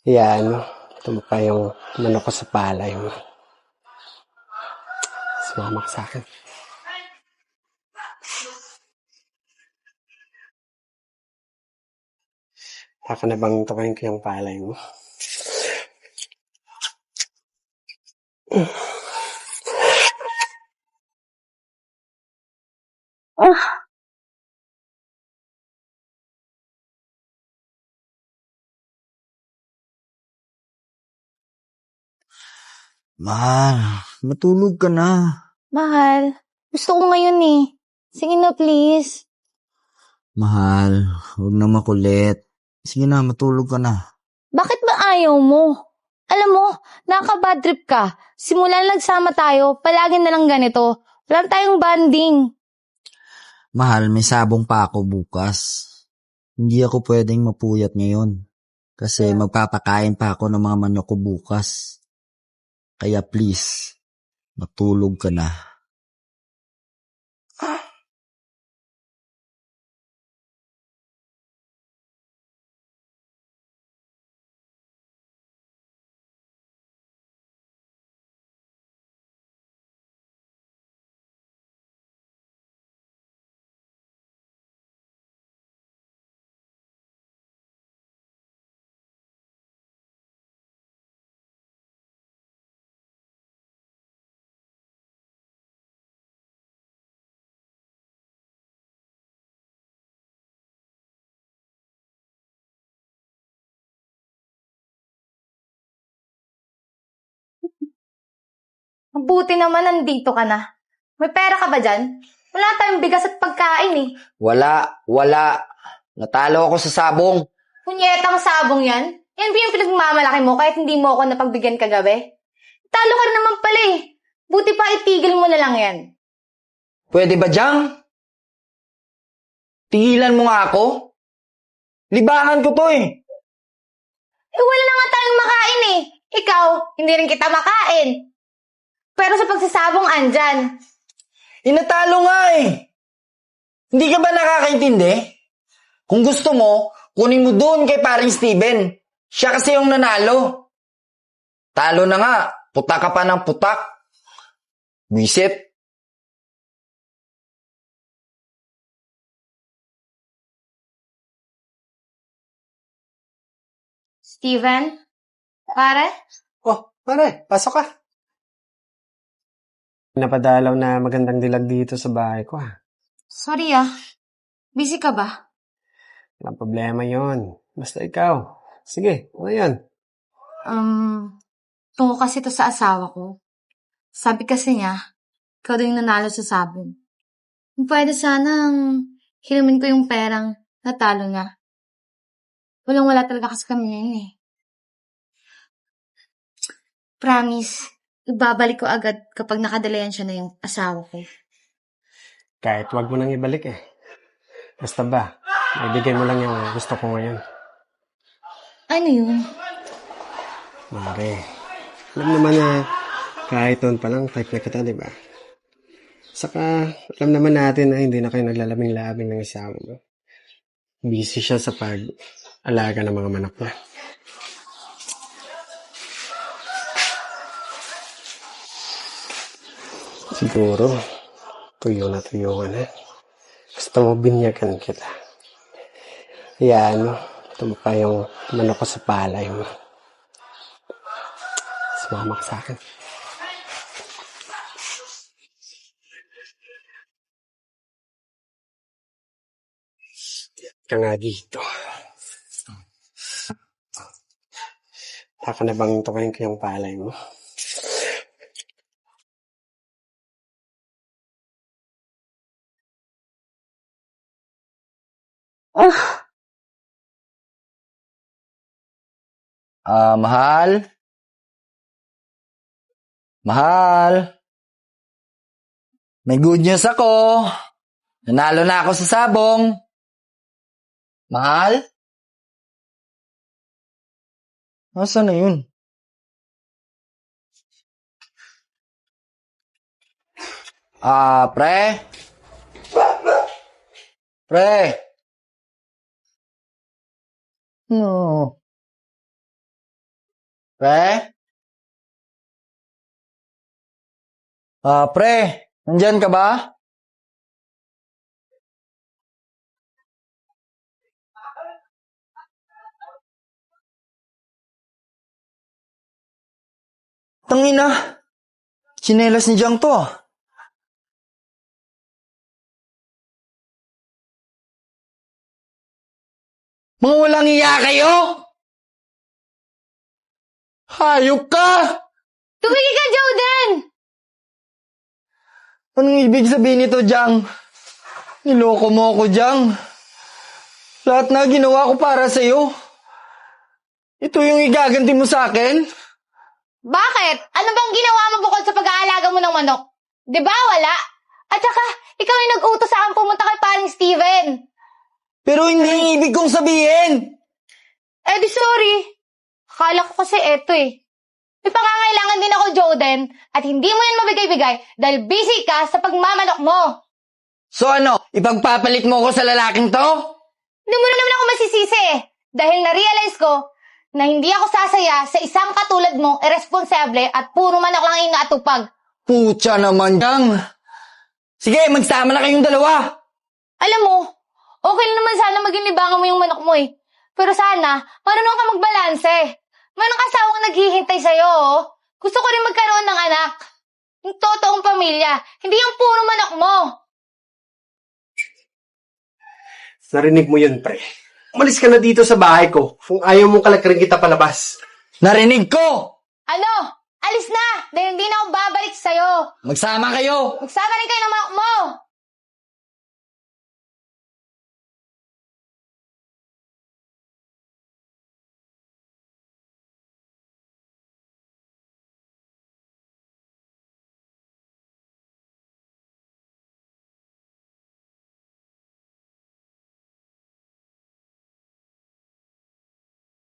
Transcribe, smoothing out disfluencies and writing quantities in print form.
Yan, tumapa yung manok ko sa palay mo. Sumama ka sa akin. Baka na bang tukayin ko yung palay mo? Mahal, matulog ka na. Mahal, gusto ko ngayon eh. Sige na please. Mahal, huwag na makulit. Sige na, matulog ka na. Bakit ba ayaw mo? Alam mo, nakaka-bad trip ka. Simula na nagsama tayo, palagi na lang ganito. Wala tayong bonding. Mahal, may sabong pa ako bukas. Hindi ako pwedeng mapuyat ngayon. Kasi magpapakain pa ako ng mga manok ko bukas. Kaya please, matulog ka na. Mabuti naman nandito ka na. May pera ka ba dyan? Wala tayong bigas at pagkain eh. Wala. Natalo ako sa sabong. Punyetang sabong yan. Yan ba yung pinagmamalaki mo kahit hindi mo ako napagbigyan kagabi? Talo ka rin naman pala eh. Buti pa itigil mo na lang yan. Pwede ba diyang? Tigilan mo nga ako? Libangan ko to eh. Eh wala na nga tayong makain eh. Ikaw, hindi rin kita makain. Pero sa pagsasabong andyan. Inatalo nga eh. Hindi ka ba nakakaintindi? Kung gusto mo, kunin mo doon kay paring Steven. Siya kasi yung nanalo. Talo na nga. Putak ka pa ng putak. Wisit. Steven? Pare? Oh, pare, pasok ka. Napadalaw na magandang dilag dito sa bahay ko Sorry ah. Busy ka ba? Walang problema yon. Basta ikaw. Sige, ano yan? Tungo kasi to sa asawa ko. Sabi kasi niya, ikaw din yung nanalo sa sabong. Kung pwede sanang hilamin ko yung perang natalo niya. Walang-wala talaga kasi kami ngayon eh. Promise, ibabalik ko agad kapag nakadalayan siya na yung asawa ko. Kahit wag mo nang ibalik eh. Basta ba, ibigay mo lang yung gusto ko ngayon. Ano yun? Mare, alam naman na kahit noon pa lang type na kita, di ba? Saka, alam naman natin na hindi na kayo naglalabing-labing ng isawa mo. Busy siya sa pag-alaga ng mga manok niya. Siguro, tuyo na tuyo ka na. Gusto mo binyagan kita. Yan, tumapa yung manok ko sa palay mo. Sumama ka sa akin. Ka nga dito. Baka na bang tukayin ko yung palay mo? Mahal? Mahal? May good news ako. Nanalo na ako sa sabong. Mahal? Nasaan na yun? Pre? Pre? No. Pre? Pre, nandyan ka ba? Tangina, tsinelas ni Jang to ah. Mga walang iya kayo! Hayop ka! Tumigil ka, Jordan! Anong ibig sabihin nito, Jang? Niloko mo ako, Jang. Lahat na ginawa ko para sa'yo. Ito yung igaganti mo sa akin? Bakit? Ano bang ginawa mo bukod sa pag-aalaga mo ng manok? Di ba wala? At saka, ikaw yung nag-utos sa akin pumunta kay paring Steven. Pero hindi yung ibig kong sabihin. Eh di sorry. Akala ko kasi eto eh. May pangangailangan din ako, Jordan, at hindi mo yan mabigay-bigay dahil busy ka sa pagmamanok mo. So ano, ipagpapalit mo ko sa lalaking to? Hindi mo na naman ako masisisi eh. Dahil na-realize ko na hindi ako sasaya sa isang katulad mong irresponsable at puro manok lang ang inaatupag. Pucha naman, Jang. Sige, magsama na kayong dalawa. Alam mo, okay lang naman sana maging libangan mo yung manok mo eh. Pero sana, marunong ka magbalanse. Manong asawang naghihintay sa'yo, oh. Gusto ko rin magkaroon ng anak. Yung totoong pamilya, hindi yung puro manok mo. Narinig mo yun, pre. Umalis ka na dito sa bahay ko kung ayaw mong kalakarin kita palabas. Narinig ko! Ano? Alis na! Dahil hindi na ako babalik sa'yo. Magsama kayo! Magsama rin kayo ng manok mo.